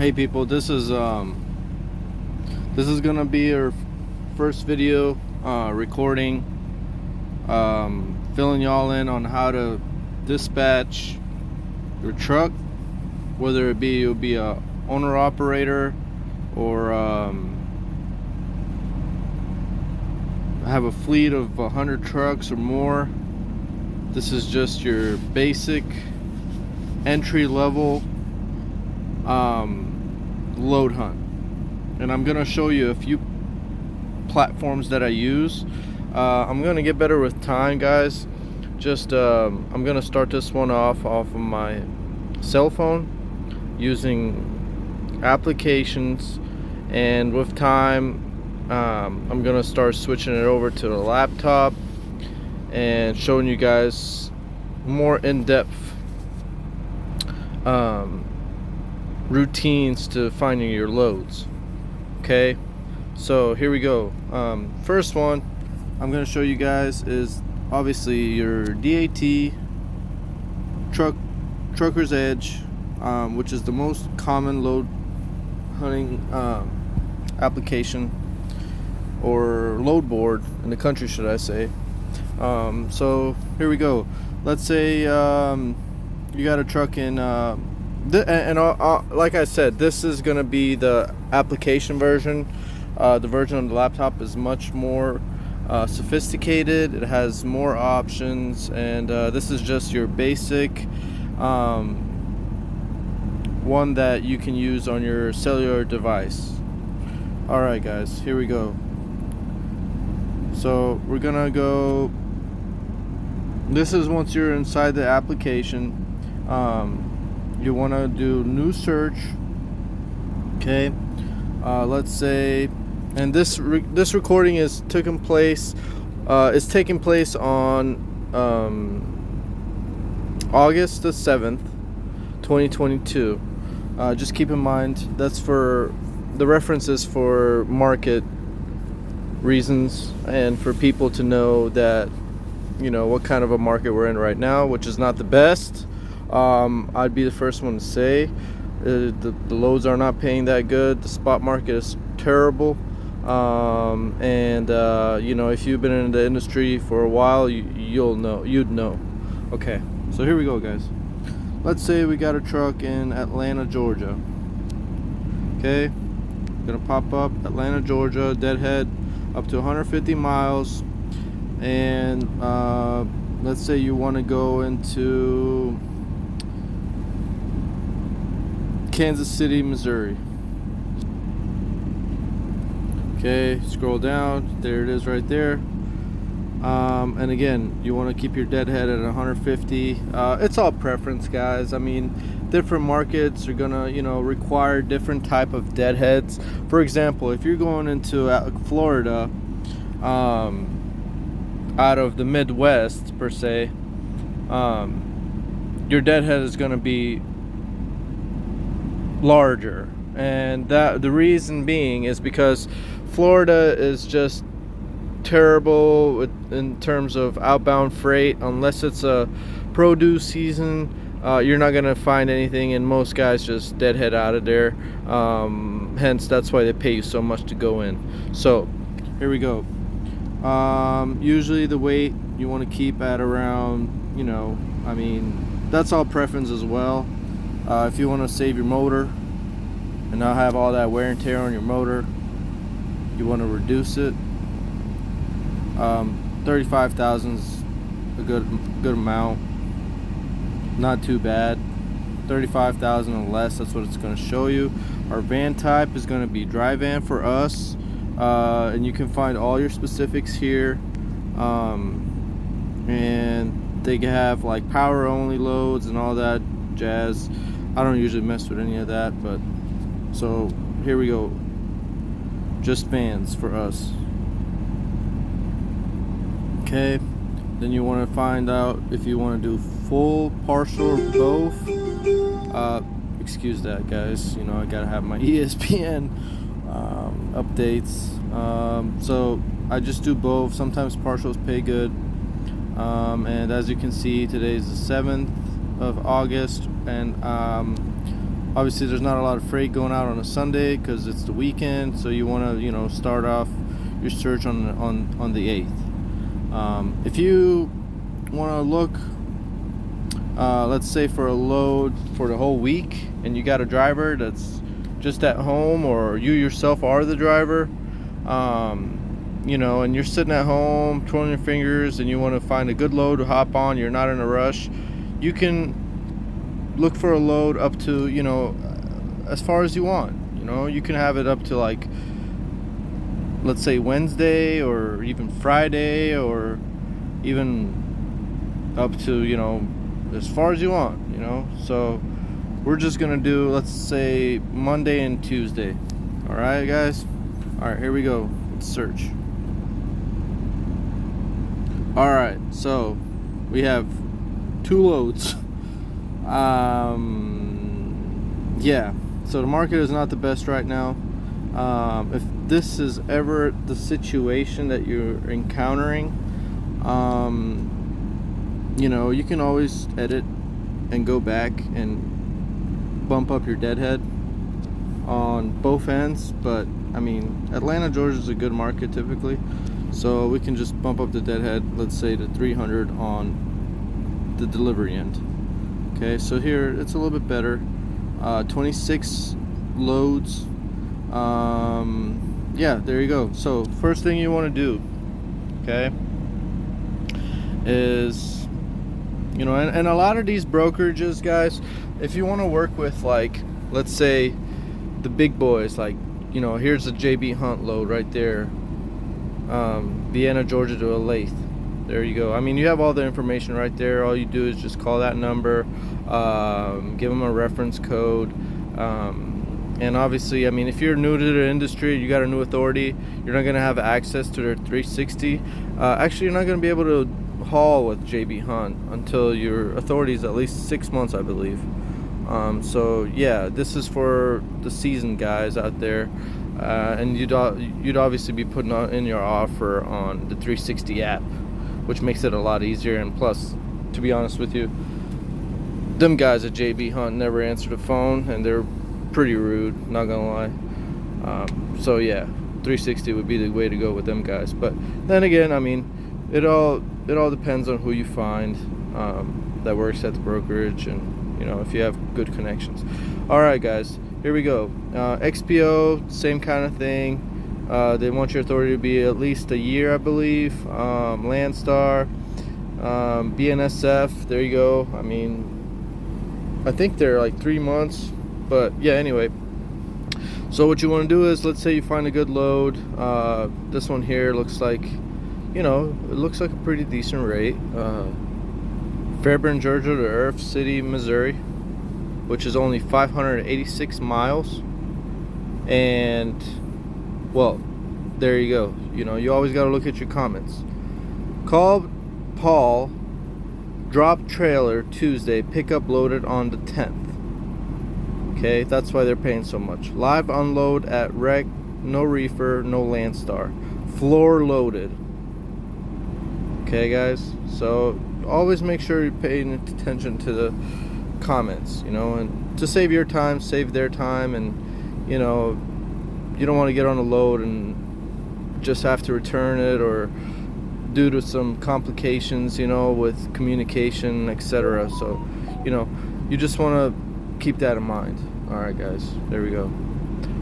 Hey people, this is gonna be our first video recording, filling y'all in on how to dispatch your truck, whether you'll be a owner operator or have a fleet of 100 trucks or more. This is just your basic entry level load hunt, and I'm gonna show you a few platforms that I use. I'm gonna get better with time, guys. I'm gonna start this one off of my cell phone using applications, and with time I'm gonna start switching it over to the laptop and showing you guys more in-depth routines to finding your loads. Okay, so here we go. First one I'm going to show you guys is obviously your DAT trucker's edge, which is the most common load hunting application or load board in the country, should I say. So here we go. Let's say you got a truck in like I said, this is going to be the application version. The version on the laptop is much more sophisticated. It has more options, and this is just your basic one that you can use on your cellular device. Alright guys, here we go. So we're gonna go, this is once you're inside the application. You want to do new search. Okay, let's say, and this recording is taking place on August the 7th 2022. Just keep in mind that's for the references for market reasons and for people to know that, you know, what kind of a market we're in right now, which is not the best. I'd be the first one to say the loads are not paying that good. The spot market is terrible, and you know, if you've been in the industry for a while, you'd know. Okay, so here we go, guys. Let's say we got a truck in Atlanta, Georgia. Okay, gonna pop up Atlanta, Georgia, deadhead up to 150 miles, and let's say you want to go into Kansas City, Missouri. Okay, scroll down, there it is right there. And again, you want to keep your deadhead at 150. It's all preference, guys. I mean, different markets are gonna, you know, require different type of deadheads. For example, if you're going into Florida, out of the Midwest per se, your deadhead is going to be larger, and that the reason being is because Florida is just terrible in terms of outbound freight. Unless it's a produce season, you're not going to find anything, and most guys just deadhead out of there. Hence that's why they pay you so much to go in. So here we go. Usually the weight you want to keep at around, you know, I mean, that's all preference as well. If you want to save your motor and not have all that wear and tear on your motor, you want to reduce it. 35,000 is a good amount, not too bad. 35,000 or less, that's what it's going to show you. Our van type is going to be dry van for us, and you can find all your specifics here. And they have like power only loads and all that jazz. I don't usually mess with any of that, but so here we go. Just vans for us. Okay, then you want to find out if you want to do full, partial, or both. Excuse that, guys, you know, I gotta have my ESPN updates. So I just do both. Sometimes partials pay good. And as you can see, today is the 7th of August, and Obviously, there's not a lot of freight going out on a Sunday because it's the weekend, so you want to, start off your search on the 8th. If you want to look, let's say for a load for the whole week, and you got a driver that's just at home, or you yourself are the driver, and you're sitting at home twirling your fingers, and you want to find a good load to hop on, you're not in a rush, you can look for a load up to, as far as you want. You can have it up to, like, let's say Wednesday, or even Friday, or even up to, as far as you want, so we're just gonna do, let's say, Monday and Tuesday. All right, guys. All right, here we go. Let's search. All right, so we have 2 loads. Yeah, so the market is not the best right now. If this is ever the situation that you're encountering, you can always edit and go back and bump up your deadhead on both ends. But I mean, Atlanta, Georgia is a good market typically, so we can just bump up the deadhead, let's say, to 300 on the delivery end. Okay, so here it's a little bit better. 26 loads. Yeah, there you go. So first thing you want to do, okay, is, and a lot of these brokerages, guys, if you want to work with, like, let's say the big boys, like, here's a JB Hunt load right there, Vienna, Georgia to Olathe. There you go. I mean, you have all the information right there. All you do is just call that number, give them a reference code, and obviously, I mean, if you're new to the industry, you got a new authority, you're not going to have access to their 360. Actually, you're not going to be able to haul with JB Hunt until your authority is at least 6 months, I believe. So yeah, this is for the seasoned guys out there, and you'd obviously be putting in your offer on the 360 app, which makes it a lot easier. And plus, to be honest with you, them guys at JB Hunt never answer the phone, and they're pretty rude, not gonna lie. So yeah, 360 would be the way to go with them guys. But then again, I mean, it all depends on who you find that works at the brokerage, and if you have good connections. All right, guys, here we go. XPO, same kind of thing. They want your authority to be at least a year, I believe. Landstar, BNSF, there you go. I mean, I think they're like 3 months, but yeah, anyway. So what you want to do is, let's say you find a good load. This one here looks like, it looks like a pretty decent rate. Fairburn, Georgia to Earth City, Missouri, which is only 586 miles. And, well, there you go. You always got to look at your comments. Call Paul, drop trailer Tuesday, pickup loaded on the 10th. Okay, that's why they're paying so much. Live unload at wreck, no reefer, no Landstar. Floor loaded. Okay, guys, so always make sure you're paying attention to the comments, and to save your time, save their time, and you don't want to get on a load and just have to return it, or due to some complications, with communication, etc. So, you just want to keep that in mind. All right, guys, there we go.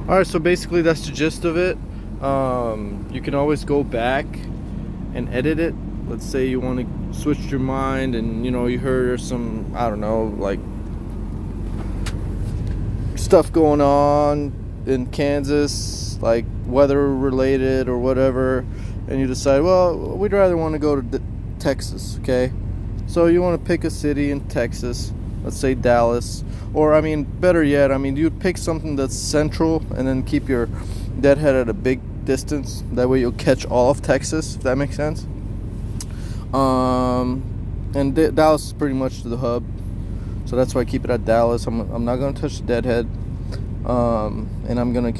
All right, so basically that's the gist of it. You can always go back and edit it. Let's say you want to switch your mind, and you heard some, I don't know, like, stuff going on in Kansas, like weather related or whatever, and you decide, well, we'd rather want to go to Texas. Okay, so you want to pick a city in Texas, let's say Dallas, or I mean, better yet, I mean, you'd pick something that's central and then keep your deadhead at a big distance. That way you'll catch all of Texas, if that makes sense. And Dallas is pretty much the hub, so that's why I keep it at Dallas. I'm not going to touch the deadhead, and I'm going to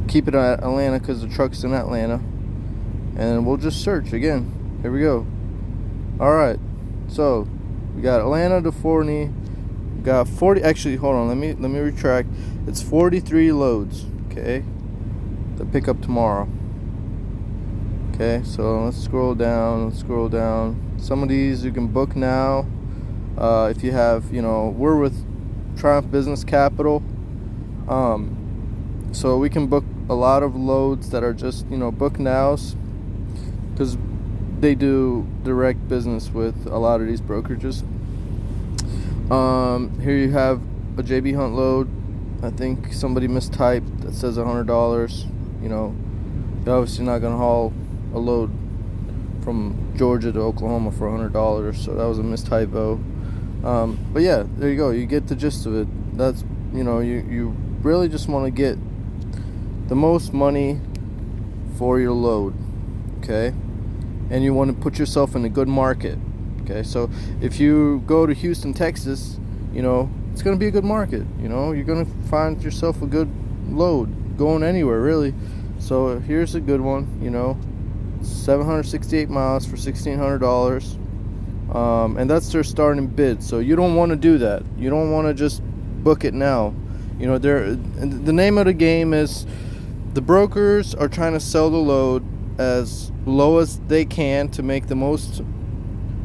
keep it at Atlanta because the truck's in Atlanta, and we'll just search again. Here we go. All right, so we got Atlanta to Forney, got 40. Actually, hold on. Let me retract. It's 43 loads. Okay, to pick up tomorrow. Okay, so let's scroll down. Let's scroll down. Some of these you can book now. If you have, we're with Triumph Business Capital. So we can book a lot of loads that are just, book nows, because they do direct business with a lot of these brokerages. Here you have a JB Hunt load. I think somebody mistyped that says $100. You're obviously not gonna haul a load from Georgia to Oklahoma for $100, so that was a mistypo. But yeah, there you go. You get the gist of it. That's, you really just want to get the most money for your load, okay? And you want to put yourself in a good market, okay? So if you go to Houston, Texas, it's going to be a good market. You're going to find yourself a good load going anywhere, really. So here's a good one, 768 miles for $1,600. And that's their starting bid. So you don't want to do that. You don't want to just book it now. The name of the game is, the brokers are trying to sell the load as low as they can to make the most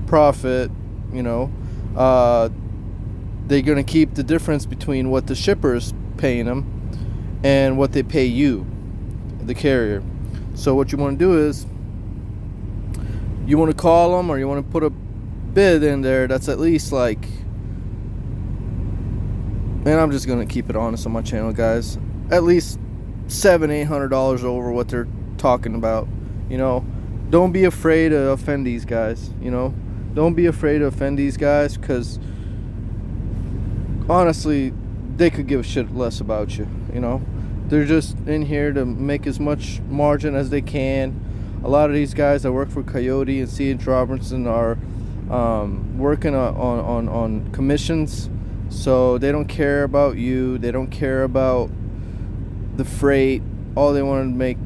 profit. They're going to keep the difference between what the shipper is paying them and what they pay you, the carrier. So what you want to do is, you want to call them, or you want to put a bid in there that's at least like, and I'm just going to keep it honest on my channel, guys, at least $700-800 over what they're talking about. Don't be afraid to offend these guys. Don't be afraid to offend these guys, because honestly, they could give a shit less about you. They're just in here to make as much margin as they can. A lot of these guys that work for Coyote and C.H. Robinson are working on commissions, so they don't care about you. They don't care about the freight. All they want to make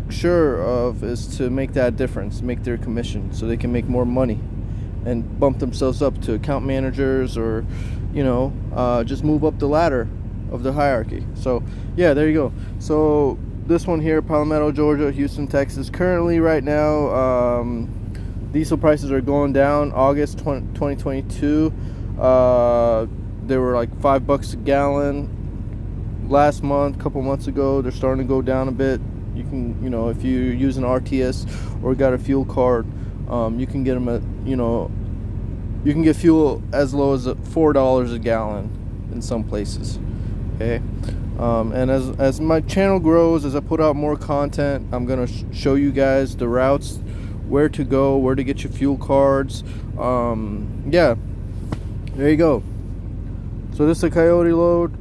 sure of is to make that difference, make their commission, so they can make more money and bump themselves up to account managers, or just move up the ladder of the hierarchy. So yeah, there you go. So this one here, Palmetto, Georgia, Houston, Texas. Currently, right now, diesel prices are going down. August 2022, they were like $5 a gallon. Last month, a couple months ago, they're starting to go down a bit. You can, if you use an RTS or got a fuel card, you can get them at, you can get fuel as low as $4 a gallon in some places. Okay. And as my channel grows, as I put out more content, I'm gonna show you guys the routes, where to go, where to get your fuel cards. Yeah, there you go. So this is a Coyote load.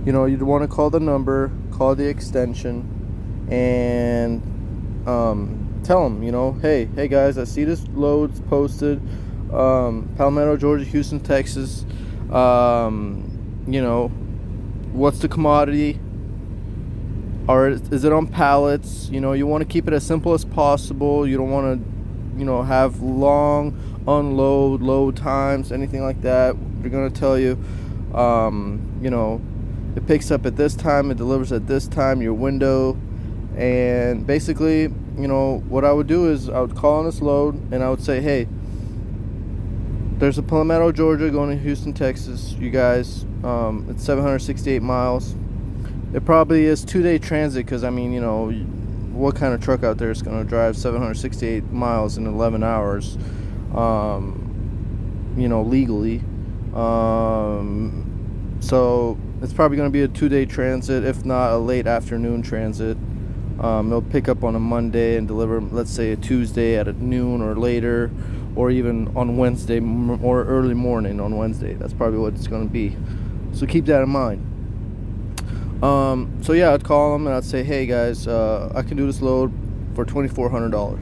You'd want to call the number, call the extension, and tell them, hey guys, I see this load's posted, Palmetto, Georgia, Houston, Texas. What's the commodity, or is it on pallets? You want to keep it as simple as possible. You don't want to have long unload, load times, anything like that. They're going to tell you, it picks up at this time, it delivers at this time, your window. And basically, what I would do is I would call on this load, and I would say, hey, there's a Palmetto, Georgia going to Houston, Texas. You guys, it's 768 miles. It probably is 2-day transit, because what kind of truck out there is going to drive 768 miles in 11 hours, legally? So it's probably going to be a 2-day transit, if not a late afternoon transit. They'll pick up on a Monday and deliver, let's say, a Tuesday at noon or later, or even on Wednesday or early morning on Wednesday. That's probably what it's going to be. So keep that in mind. So yeah, I'd call them and I'd say, hey guys, I can do this load for $2,400.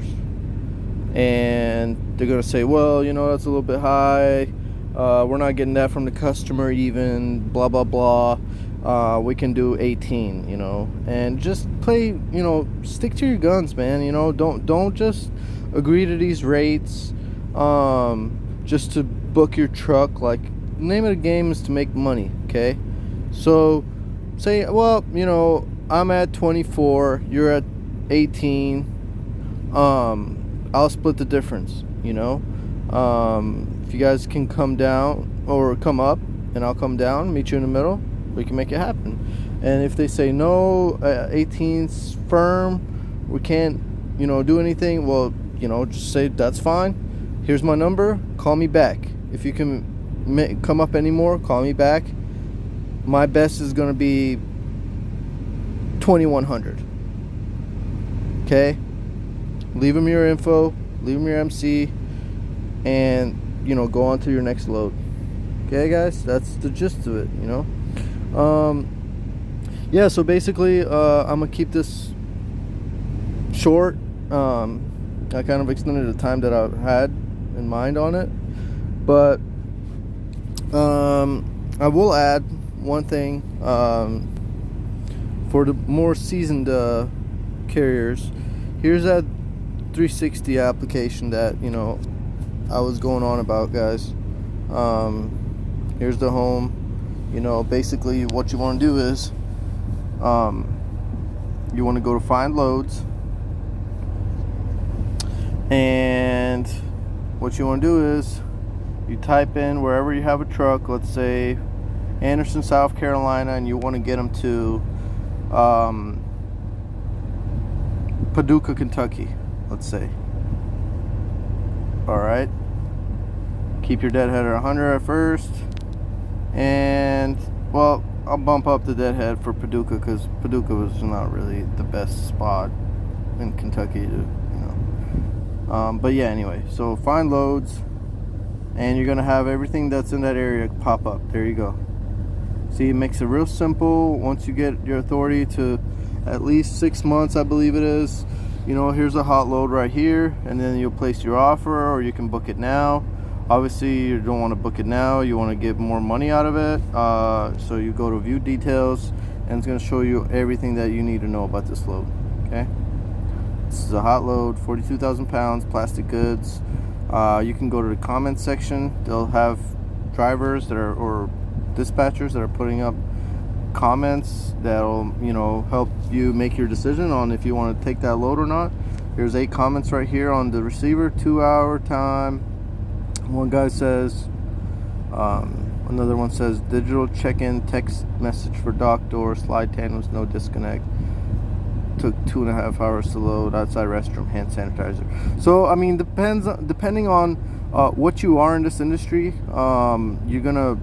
And they're going to say, well, that's a little bit high. We're not getting that from the customer even, blah, blah, blah. We can do 18, and just play, stick to your guns, man. Don't just agree to these rates, just to book your truck. Like, the name of the game is to make money, okay? So say, well, I'm at 24, you're at 18. I'll split the difference, if you guys can come down or come up, and I'll come down, meet you in the middle, we can make it happen. And if they say no, 18's firm, we can't do anything, well, just say that's fine, here's my number, call me back. If you can come up anymore, call me back. My best is going to be 2100. Okay, leave them your info, leave them your MC, and go on to your next load. Okay, guys, that's the gist of it. Yeah, so basically I'm gonna keep this short. I kind of extended the time that I had in mind on it, but I will add one thing for the more seasoned carriers. Here's that 360 application that I was going on about, guys. Here's the home. Basically what you want to do is you want to go to find loads, and what you want to do is you type in wherever you have a truck, let's say Anderson, South Carolina, and you want to get them to Paducah, Kentucky, let's say. Alright, keep your deadhead at 100 at first, and well, I'll bump up the deadhead for Paducah because Paducah was not really the best spot in Kentucky to, but yeah, anyway, so find loads, and you're gonna have everything that's in that area pop up. There you go. See, it makes it real simple. Once you get your authority to at least 6 months, I believe it is, here's a hot load right here, and then you'll place your offer, or you can book it now. Obviously you don't want to book it now, you want to get more money out of it, so you go to view details, and it's going to show you everything that you need to know about this load. Okay, this is a hot load, 42,000 pounds, plastic goods. You can go to the comments section. They'll have drivers that are, or dispatchers that are putting up comments that'll help you make your decision on if you want to take that load or not. Here's 8 comments right here on the receiver. 2-hour time. One guy says, another one says, digital check-in text message for dock door, slide tandems, no disconnect, took 2.5 hours to load, outside restroom, hand sanitizer. So I mean, depending on what you are in this industry, you're gonna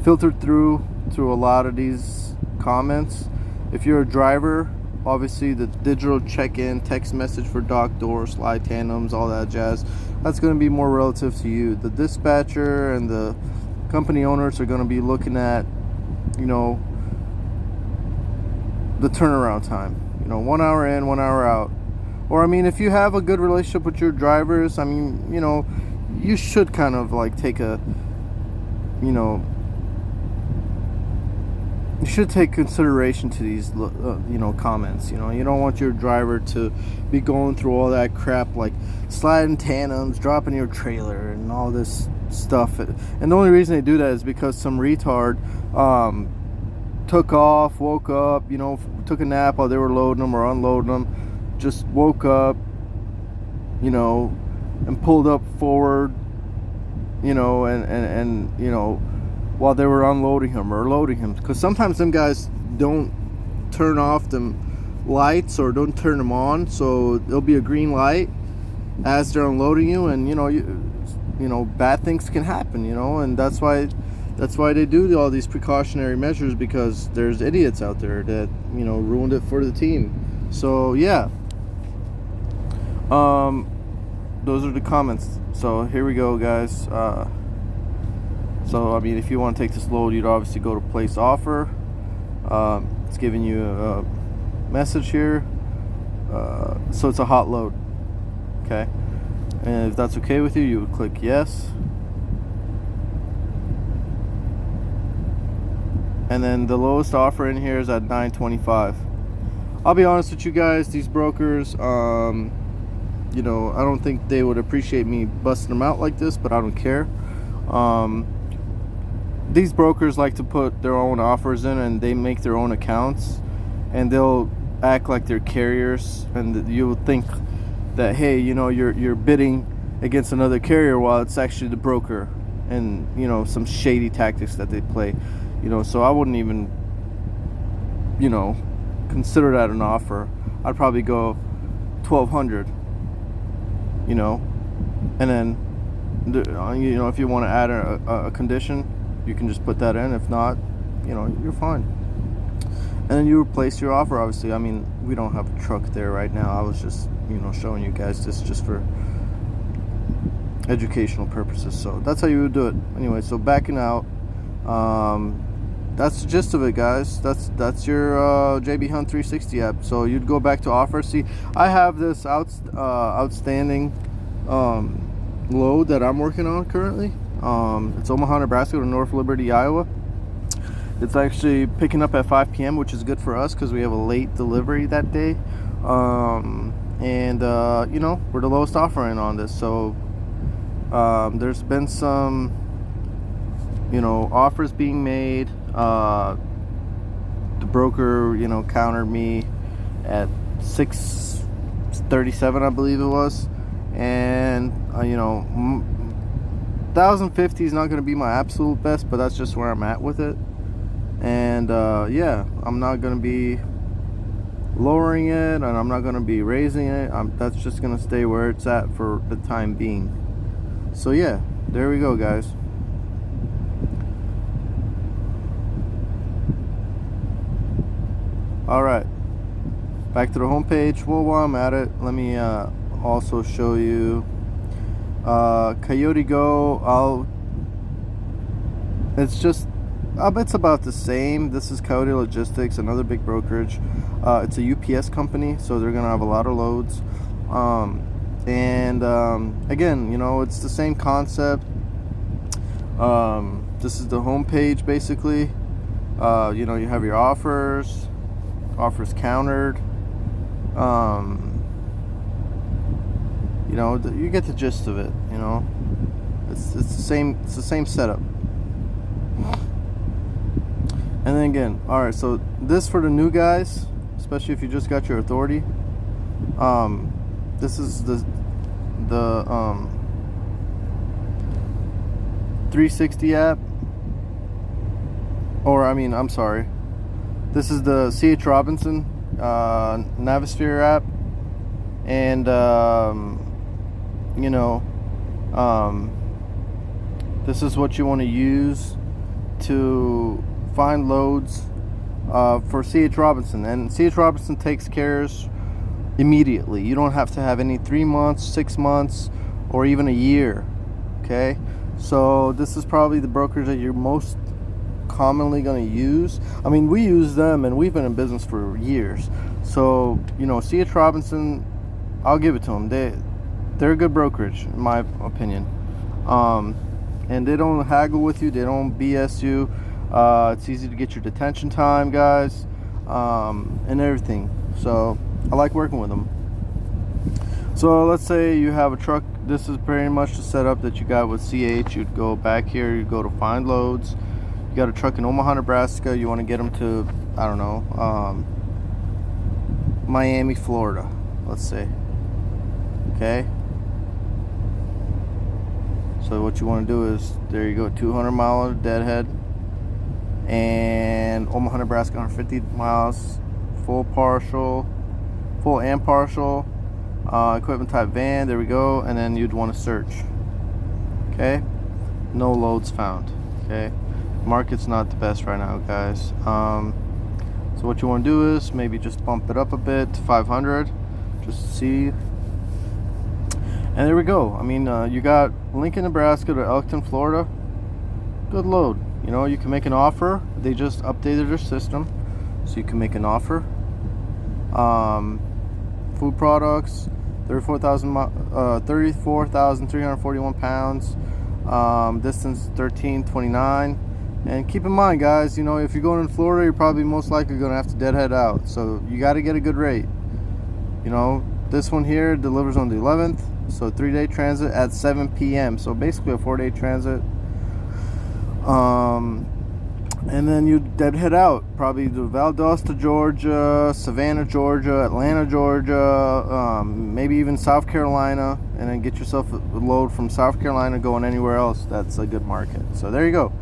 filter through a lot of these comments. If you're a driver, obviously the digital check-in text message for dock door, slide tandems, all that jazz, that's going to be more relative to you. The dispatcher and the company owners are going to be looking at the turnaround time, 1 hour in, 1 hour out. Or I mean, if you have a good relationship with your drivers, I mean, you should kind of like take a you should take consideration to these comments. You don't want your driver to be going through all that crap like sliding tandems, dropping your trailer, and all this stuff. And the only reason they do that is because some retard took off, woke up, took a nap while they were loading them or unloading them, just woke up, and pulled up forward, and while they were unloading him or loading him, because sometimes them guys don't turn off them lights or don't turn them on, so there'll be a green light as they're unloading you, and bad things can happen, and that's why they do all these precautionary measures, because there's idiots out there that ruined it for the team. So yeah, those are the comments. So here we go, guys. So I mean, if you want to take this load, you'd obviously go to place offer. It's giving you a message here, so it's a hot load. Okay, and if that's okay with you, you would click yes, and then the lowest offer in here is at $9.25. I'll be honest with you guys, these brokers, You know, I don't think they would appreciate me busting them out like this, but I don't care. These brokers like to put their own offers in, and they make their own accounts, and they'll act like they're carriers, and you would think that, hey, you know, you're bidding against another carrier while it's actually the broker, and you know, some shady tactics that they play. You know, so I wouldn't even, you know, consider that an offer. I'd probably go 1,200, you know, and then you know, if you want to add a condition, you can just put that in. If not, you know, you're fine. And then you replace your offer, obviously. I mean, we don't have a truck there right now. I was just, you know, showing you guys this just for educational purposes. So that's how you would do it. Anyway, so backing out, that's the gist of it, guys. That's your JB Hunt 360 app. So you'd go back to offer. See, I have this outstanding load that I'm working on currently. It's Omaha, Nebraska to North Liberty, Iowa. It's actually picking up at 5 p.m., which is good for us because we have a late delivery that day. You know, we're the lowest offering on this. So there's been some, you know, offers being made. The broker, you know, countered me at 637, I believe it was. And, you know, 1,050 is not going to be my absolute best, but that's just where I'm at with it. And yeah, I'm not going to be lowering it, and I'm not going to be raising it. That's just going to stay where it's at for the time being. So yeah, there we go, guys. Alright, back to the home page. Well, while I'm at it, let me also show you Coyote Go. It's about the same. This is Coyote Logistics, another big brokerage. It's a UPS company, so they're gonna have a lot of loads. Again, you know, it's the same concept. This is the home page, basically. You know, you have your offers countered. You know, you get the gist of it. You know, it's the same setup. And then again, all right. So this for the new guys, especially if you just got your authority. This is the 360 app, or I mean, I'm sorry. This is the C.H. Robinson Navisphere app, and you know, this is what you want to use to find loads for C.H. Robinson. And C.H. Robinson takes cares immediately. You don't have to have any 3 months, 6 months, or even a year. Okay, so this is probably the brokerage that you're most commonly going to use. I mean, we use them, and we've been in business for years. So, you know, C.H. Robinson, I'll give it to them. They're a good brokerage, in my opinion. And they don't haggle with you. They don't BS you. It's easy to get your detention time, guys, and everything. So I like working with them. So let's say you have a truck. This is pretty much the setup that you got with CH. You'd go back here, you go to find loads. You got a truck in Omaha, Nebraska. You want to get them to, I don't know, Miami, Florida, let's say. Okay. So what you want to do is, there you go, 200 mile deadhead, and Omaha, Nebraska, 150 miles, full and partial, equipment type van. There we go. And then you'd want to search. Okay, no loads found. Okay, market's not the best right now, guys. So what you want to do is maybe just bump it up a bit to 500, just to see. And there we go. I mean, you got Lincoln, Nebraska to Elkton, Florida. Good load. You know, you can make an offer. They just updated their system, so you can make an offer. Food products, 34,341 pounds. Distance 1329. And keep in mind, guys, you know, if you're going in Florida, you're probably most likely going to have to deadhead out. So you got to get a good rate. You know, This one here delivers on the 11th, so 3-day transit at 7 p.m. So basically a 4-day transit. And then they'd head out probably to Valdosta, Georgia, Savannah, Georgia, Atlanta, Georgia, maybe even South Carolina, and then get yourself a load from South Carolina going anywhere else that's a good market. So there you go.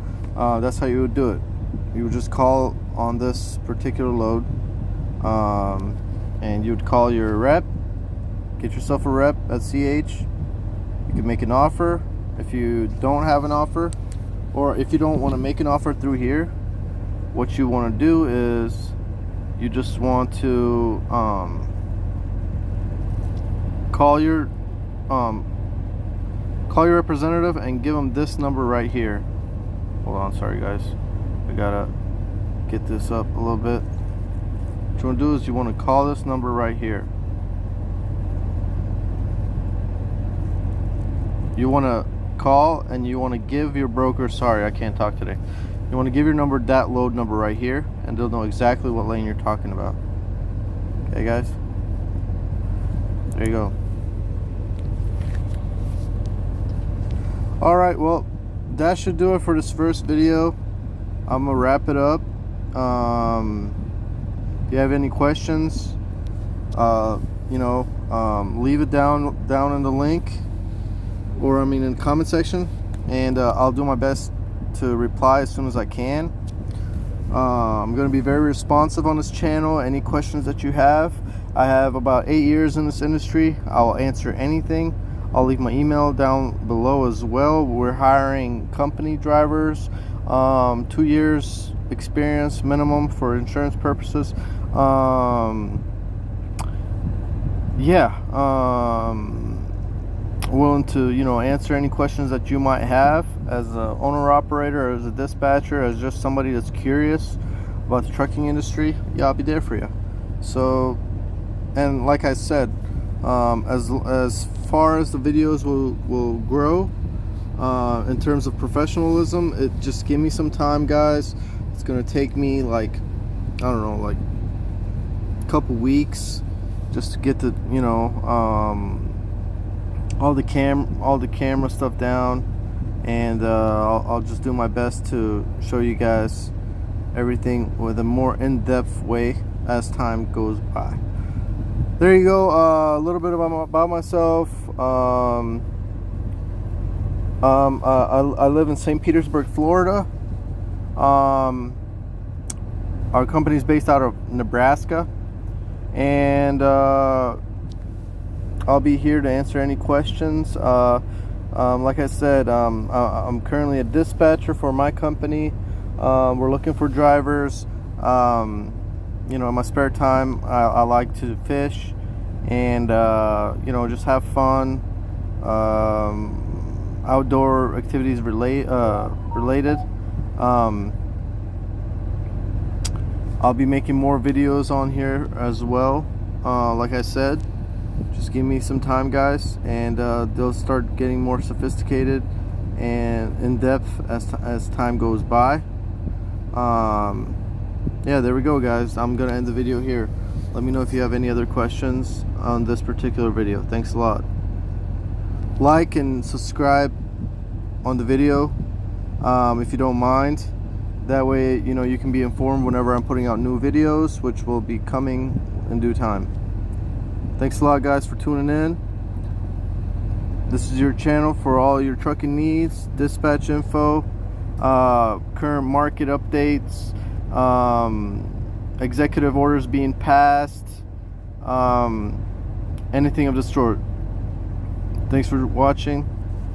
That's how you would do it. You would just call on this particular load, and you would call your rep, get yourself a rep at CH. You can make an offer. If you don't have an offer, or if you don't want to make an offer through here, what you want to do is you just want to call your representative and give them this number right here. Hold on, sorry guys, I gotta get this up a little bit. What you want to do is you want to call this number right here. You want to call and you want to give your broker, sorry I can't talk today, you want to give your number that load number right here, and they'll know exactly what lane you're talking about. Okay guys, there you go. Alright, well that should do it for this first video. I'm gonna wrap it up. If you have any questions, leave it down in the link, or in the comment section, and I'll do my best to reply as soon as I can. I'm going to be very responsive on this channel. Any questions that you have, I have about 8 years in this industry. I'll answer anything. I'll leave my email down below as well. We're hiring company drivers, 2 years experience minimum for insurance purposes. Willing to answer any questions that you might have as an owner operator, or as a dispatcher, as just somebody that's curious about the trucking industry. Yeah, I'll be there for you. So, and like I said, as far as the videos will grow in terms of professionalism, just give me some time, guys. It's gonna take me like a couple weeks just to get the all the camera stuff down, and I'll just do my best to show you guys everything with a more in-depth way as time goes by. There you go. A little bit about myself. I live in St. Petersburg, Florida. Our company's based out of Nebraska, and I'll be here to answer any questions. Like I said, I'm currently a dispatcher for my company. We're looking for drivers. In my spare time, I like to fish and just have fun. Outdoor activities related. I'll be making more videos on here as well. Like I said, just give me some time, guys, and they'll start getting more sophisticated and in-depth as time goes by. Yeah, there we go, guys. I'm gonna end the video here. Let me know if you have any other questions on this particular video. Thanks a lot. Like and subscribe on the video if you don't mind. That way you can be informed whenever I'm putting out new videos, which will be coming in due time. Thanks a lot, guys, for tuning in. This is your channel for all your trucking needs, dispatch info, current market updates, executive orders being passed, anything of the sort. Thanks for watching,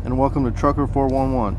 and welcome to Trucker 411.